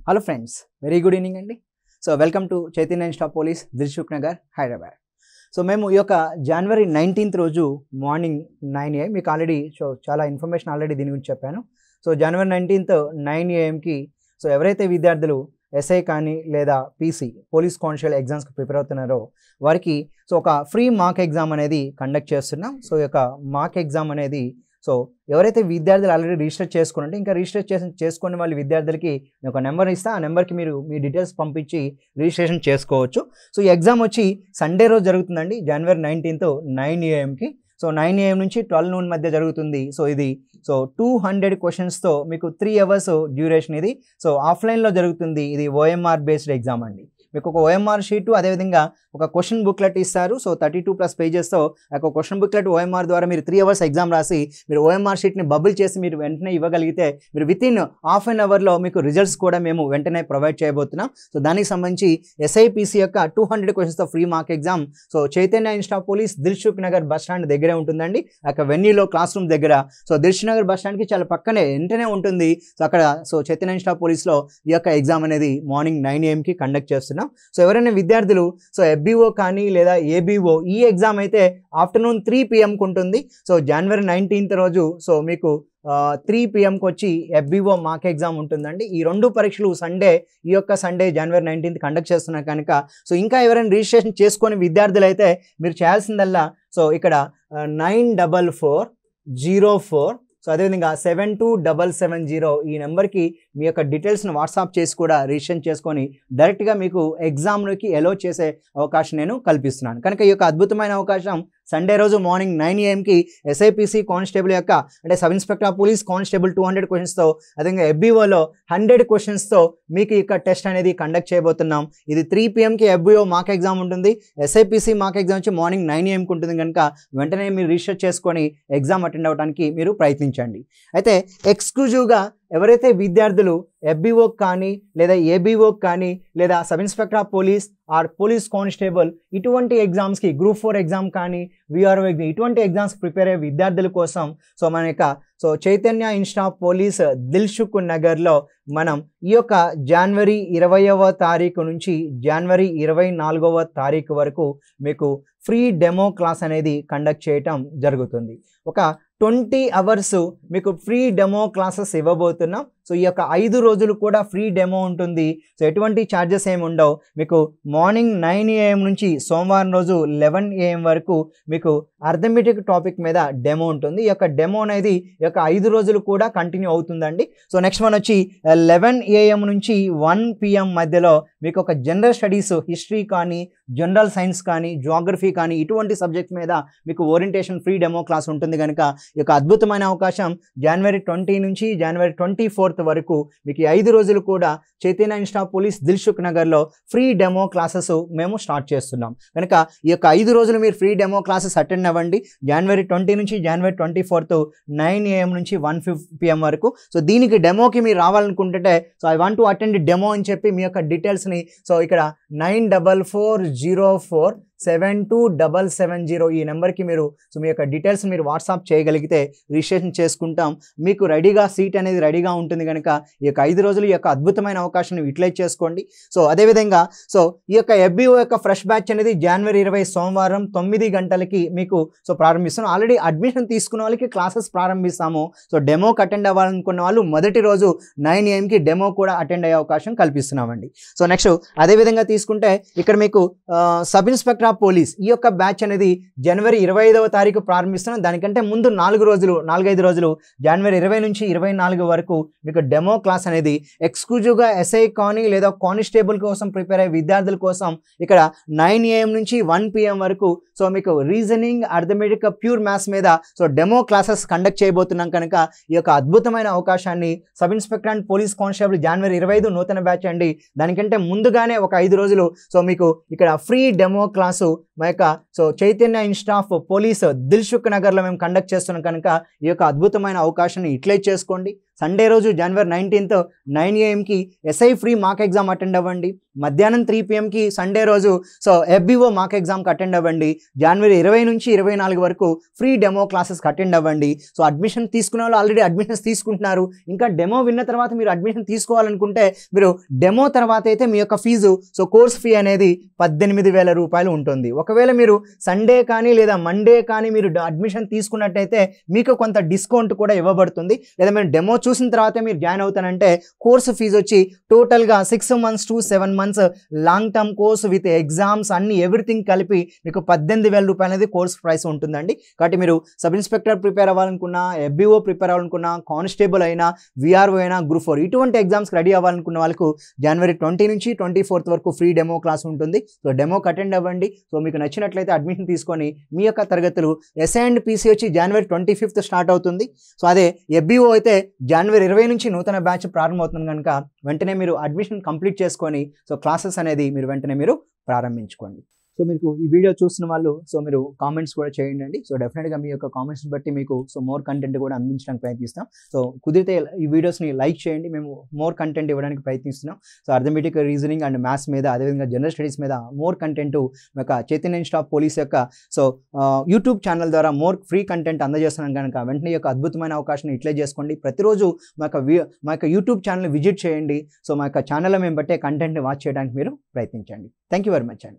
Hello friends, very good evening అండి. So welcome to Chaitanya insta police, Dilsukh Nagar, Hyderabad. So మేము ఈ యొక్క జనవరి 19th రోజు మార్నింగ్ 9 AM మీకు ఆల్రెడీ చాలా ఇన్ఫర్మేషన్ ఆల్రెడీ దీని గురించి చెప్పాను. So January 19th 9 AM so ఎవరైతే విద్యార్థులు ఎస్ఐ కానీ లేదా పీసీ పోలీస్ కానిస్టేబుల్ ఎగ్జామ్స్కి ప్రిపేర్ అవుతున్నారో వారికి సో ఒక ఫ్రీ మాక్ ఎగ్జామ్ అనేది కండక్ట్ చేస్తున్నాం. సో ఈ యొక్క మాక్ ఎగ్జామ్ అనేది సో ఎవరైతే విద్యార్థులు ఆల్రెడీ రిజిస్టర్ చేసుకున్నట్టు ఇంకా రిజిస్టర్ చేసుకునే వాళ్ళ విద్యార్థులకి నేను ఒక నెంబర్ ఇస్తా, ఆ నెంబర్కి మీరు మీ డీటెయిల్స్ పంపించి రిజిస్ట్రేషన్ చేసుకోవచ్చు. సో ఈ ఎగ్జామ్ వచ్చి సండే రోజు జరుగుతుందండి, జనవరి 19th 9 AM. సో 9 AM నుంచి 12 noon మధ్య జరుగుతుంది. సో ఇది 200 క్వశ్చన్స్తో మీకు 3 hours డ్యూరేషన్. ఇది సో ఆఫ్లైన్లో జరుగుతుంది. ఇది OMR బేస్డ్ ఎగ్జామ్ అండి. మీకు ఒక OMR షీటు అదేవిధంగా ఒక క్వశ్చన్ బుక్లెట్ ఇస్తారు. సో 32+ pagesతో ఒక క్వశ్చన్ బుక్లెట్ OMR ద్వారా మీరు 3 hours ఎగ్జామ్ రాసి మీరు OMR షీట్ని బబుల్ చేసి మీరు వెంటనే ఇవ్వగలిగితే మీరు వితిన్ ½ an hourలో మీకు రిజల్ట్స్ కూడా మేము వెంటనే ప్రొవైడ్ చేయబోతున్నాం. సో దానికి సంబంధించి SIPC యొక్క 200 క్వశ్చన్స్తో free mock exam so Chaitanya insta police Dilsukh Nagar bus stand దగ్గరే ఉంటుందండి. అక్కడ వెన్యూలో క్లాస్ రూమ్ దగ్గర. సో దిల్సుఖ్ నగర్ బస్ స్టాండ్కి చాలా పక్కనే వెంటనే ఉంటుంది. సో అక్కడ సో చైతన్య ఇన్స్టా పోలీస్లో ఈ యొక్క ఎగ్జామ్ అనేది మార్నింగ్ 9 AM కండక్ట్ చేస్తున్నాం. సో ఎవరైనా విద్యార్థులు సో FBO కానీ లేదా ABO ఈ ఎగ్జామ్ అయితే ఆఫ్టర్నూన్ 3 PM ఉంటుంది. సో జనవరి 19th రోజు సో మీకు 3 PM వచ్చి FBO మాక్ ఎగ్జామ్ ఉంటుందండి. ఈ 2 పరీక్షలు సండే, ఈ యొక్క సండే జనవరి 19th కండక్ట్ చేస్తున్నారు కనుక సో ఇంకా ఎవరైనా రిజిస్ట్రేషన్ చేసుకొని విద్యార్థులు అయితే మీరు చేయాల్సిందల్లా సో ఇక్కడ 9440 సో అదేవిధంగా 72770 ఈ నెంబర్కి మీ యొక్క డీటెయిల్స్ని వాట్సాప్ చేసి కూడా రిజిస్ట్రేషన్ చేసుకొని డైరెక్ట్గా మీకు ఎగ్జామ్లోకి అలో చేసే అవకాశం నేను కల్పిస్తున్నాను. కనుక ఈ యొక్క అద్భుతమైన అవకాశం సండే రోజు మార్నింగ్ 9 AM SIPC కానిస్టేబుల్ యొక్క అంటే sub inspector of police constable 200 క్వశ్చన్స్తో అదేవిధంగా FBOలో 100 క్వశ్చన్స్తో మీకు ఇక టెస్ట్ అనేది కండక్ట్ చేయబోతున్నాం. ఇది 3 PM FBO మాక్ ఎగ్జామ్ ఉంటుంది. SIPC మాక్ ఎగ్జామ్ వచ్చి మార్నింగ్ 9 AM ఉంటుంది కనుక వెంటనే మీరు రిజిస్టర్ చేసుకొని ఎగ్జామ్ అటెండ్ అవ్వడానికి మీరు ప్రయత్నించండి. అయితే ఎక్స్క్లూజివ్గా ఎవరైతే విద్యార్థులు FBO కానీ లేదా ABO కానీ లేదా sub inspector of police or police constable ఇటువంటి ఎగ్జామ్స్కి గ్రూప్ 4 ఎగ్జామ్ కానీ VRO ఎగ్జామ్ ఇటువంటి ఎగ్జామ్స్ ప్రిపేర్ అయ్యే విద్యార్థుల కోసం సో మన యొక్క so Chaitanya insta police Dilsukh నగర్లో మనం ఈ యొక్క జనవరి 20వ తారీఖు నుంచి జనవరి 24వ తారీఖు వరకు మీకు ఫ్రీ డెమో క్లాస్ అనేది కండక్ట్ చేయటం జరుగుతుంది. ఒక 20 hours మీకు ఫ్రీ డెమో క్లాసెస్ ఇవ్వబోతున్నాం. సో ఈ యొక్క 5 రోజులు కూడా ఫ్రీ డెమో ఉంటుంది. సో ఎటువంటి ఛార్జెస్ ఏమి ఉండవు. మీకు మార్నింగ్ 9 AM నుంచి సోమవారం రోజు 11 AM వరకు మీకు అర్థమెటిక్ టాపిక్ మీద డెమో ఉంటుంది. ఈ యొక్క డెమో అనేది ఈ యొక్క 5 రోజులు కూడా కంటిన్యూ అవుతుందండి. సో నెక్స్ట్ వన్ వచ్చి 11 AM నుంచి 1 PM మధ్యలో మీకు ఒక జనరల్ స్టడీస్ హిస్టరీ కానీ జనరల్ సైన్స్ కానీ జియోగ్రఫీ కానీ ఇటువంటి సబ్జెక్ట్ మీద మీకు ఓరియంటేషన్ ఫ్రీ డెమో క్లాస్ ఉంటుంది కనుక ఈ యొక్క అద్భుతమైన అవకాశం జనవరి 20 నుంచి జనవరి 24th వరకు మీకు 5 రోజులు కూడా చైతన్య ఇన్స్టా పోలీస్ దిల్సుఖ్ నగర్లో ఫ్రీ డెమో క్లాసెస్ మేము స్టార్ట్ చేస్తున్నాం. కనుక ఈ యొక్క 5 రోజులు మీరు ఫ్రీ డెమో క్లాసెస్ అటెండ్ అవ్వండి. జనవరి 20 నుంచి జనవరి 24th 9 AM నుంచి 1 PM వరకు. సో దీనికి డెమోకి మీరు రావాలనుకుంటుంటే so I want to attend demo అని చెప్పి మీ యొక్క డీటెయిల్స్ని సో ఇక్కడ 9440472770 ఈ నెంబర్కి మీరు సో మీ యొక్క డీటెయిల్స్ మీరు వాట్సాప్ చేయగలిగితే రిజిస్ట్రేషన్ చేసుకుంటాం. మీకు రెడీగా సీట్ అనేది రెడీగా ఉంటుంది కనుక ఈ యొక్క 5 రోజులు ఈ యొక్క అద్భుతమైన అవకాశాన్ని యూటిలైజ్ చేసుకోండి. సో అదేవిధంగా సో ఈ యొక్క FBO యొక్క ఫ్రెష్ బ్యాచ్ అనేది జనవరి 20 సోమవారం 9 గంటలకి మీకు సో ప్రారంభిస్తున్నాం. ఆల్రెడీ అడ్మిషన్ తీసుకున్న వాళ్ళకి క్లాసెస్ ప్రారంభిస్తాము. సో డెమోకి అటెండ్ అవ్వాలనుకున్న వాళ్ళు మొదటి రోజు 9 AM డెమో కూడా అటెండ్ అయ్యే అవకాశం కల్పిస్తున్నామండి. సో నెక్స్ట్ అదేవిధంగా తీసుకుంటే ఇక్కడ మీకు సబ్ ఇన్స్పెక్టర్ ఆఫ్ పోలీస్ ఈ యొక్క బ్యాచ్ అనేది జనవరి 25వ తారీఖు ప్రారంభిస్తున్నాం. దానికంటే ముందు 4-5 రోజులు జనవరి 20 నుంచి 24 వరకు మీకు డెమో క్లాస్ అనేది ఎక్స్క్లూజివ్గా SI కానీ లేదా కానిస్టేబుల్ కోసం ప్రిపేర్ అయ్యే విద్యార్థుల కోసం ఇక్కడ 9 AM నుంచి 1 PM వరకు సో మీకు రీజనింగ్ అర్థమెటిక్ ప్యూర్ మ్యాథ్స్ మీద సో డెమో క్లాసెస్ కండక్ట్ చేయబోతున్నాం కనుక ఈ యొక్క అద్భుతమైన అవకాశాన్ని sub inspector and police constable జనవరి 25 నూతన బ్యాచ్ అండి. దానికంటే ముందుగానే ఒక 5 రోజులు సో మీకు ఇక్కడ ఫ్రీ డెమో క్లాస్ క్లాసు మా యొక్క so Chaitanya institute of police Dilsukh నగర్లో మేము కండక్ట్ చేస్తున్నాం కనుక ఈ యొక్క అద్భుతమైన అవకాశాన్ని యూటిలైజ్ చేసుకోండి. సండే రోజు January 19th 9 AM SI free mock exam attend అవ్వండి. మధ్యాహ్నం 3 PM సండే రోజు సో FBO మాక్ ఎగ్జామ్కి అటెండ్ అవ్వండి. January 20 నుంచి 24 వరకు ఫ్రీ డెమో క్లాసెస్కి అటెండ్ అవ్వండి. సో అడ్మిషన్ తీసుకునే వాళ్ళు ఆల్రెడీ అడ్మిషన్స్ తీసుకుంటున్నారు. ఇంకా డెమో విన్న తర్వాత మీరు అడ్మిషన్ తీసుకోవాలనుకుంటే మీరు డెమో తర్వాత అయితే మీ యొక్క ఫీజు సో కోర్స్ ఫీ అనేది 18,000 రూపాయలు ఉంటుంది. ఒకవేళ మీరు సండే కానీ లేదా మండే కానీ మీరు అడ్మిషన్ తీసుకున్నట్టయితే మీకు కొంత డిస్కౌంట్ కూడా ఇవ్వబడుతుంది. లేదా మీరు డెమో చూసిన తర్వాత మీరు జాయిన్ అవుతానంటే కోర్సు ఫీజు వచ్చి టోటల్గా 6 months to 7 months long term course with exams అన్ని ఎవ్రీథింగ్ కలిపి మీకు 18,000 రూపాయలు అనేది కోర్స్ ప్రైస్ ఉంటుందండి. కాబట్టి మీరు సబ్ ఇన్స్పెక్టర్ ప్రిపేర్ అవ్వాలనుకున్నా, FBO ప్రిపేర్ అవ్వాలనుకున్నా, కానిస్టేబుల్ అయినా, VRO అయినా, Group 4 ఇటువంటి ఎగ్జామ్స్కి రెడీ అవ్వాలనుకున్న వాళ్ళకు January 20 నుంచి 24th వరకు ఫ్రీ డెమో క్లాస్ ఉంటుంది. సో డెమోకి అటెండ్ అవ్వండి. సో మీకు నచ్చినట్లయితే అడ్మిషన్ తీసుకొని మీ యొక్క తరగతులు SI and PC వచ్చి January 25th స్టార్ట్ అవుతుంది. సో అదే FBO అయితే January 20 నుంచి నూతన బ్యాచ్ ప్రారంభమవుతుంది కనుక వెంటనే మీరు అడ్మిషన్ కంప్లీట్ చేసుకొని సో క్లాసెస్ అనేది మీరు వెంటనే మీరు ప్రారంభించుకోండి. సో మీకు ఈ వీడియో చూసిన వాళ్ళు సో మీరు కామెంట్స్ కూడా చేయండి. సో డెఫినెట్గా మీ యొక్క కామెంట్స్ బట్టి మీకు సో మోర్ కంటెంట్ కూడా అందించడానికి ప్రయత్నిస్తాం. సో కుదిరితే ఈ వీడియోస్ని లైక్ చేయండి. మేము మోర్ కంటెంట్ ఇవ్వడానికి ప్రయత్నిస్తున్నాం. So arithmetic, reasoning and maths మీద, అదేవిధంగా జనరల్ స్టడీస్ మీద మోర్ కంటెంట్ మా యొక్క చైతన్య ఇన్స్టిట్యూట్ ఆఫ్ పోలీస్ యొక్క సో యూట్యూబ్ ఛానల్ ద్వారా మోర్ ఫ్రీ కంటెంట్ అందజేస్తున్నాం కనుక వెంటనే యొక్క అద్భుతమైన అవకాశాన్ని యూటిలైజ్ చేసుకోండి. ప్రతిరోజు మా యొక్క యూట్యూబ్ ఛానల్ విజిట్ చేయండి. సో మా యొక్క ఛానల్లో మేము బట్టే కంటెంట్ని వాచ్ చేయడానికి మీరు ప్రయత్నించండి. థ్యాంక్ యూ వెరీ మచ్ అండి.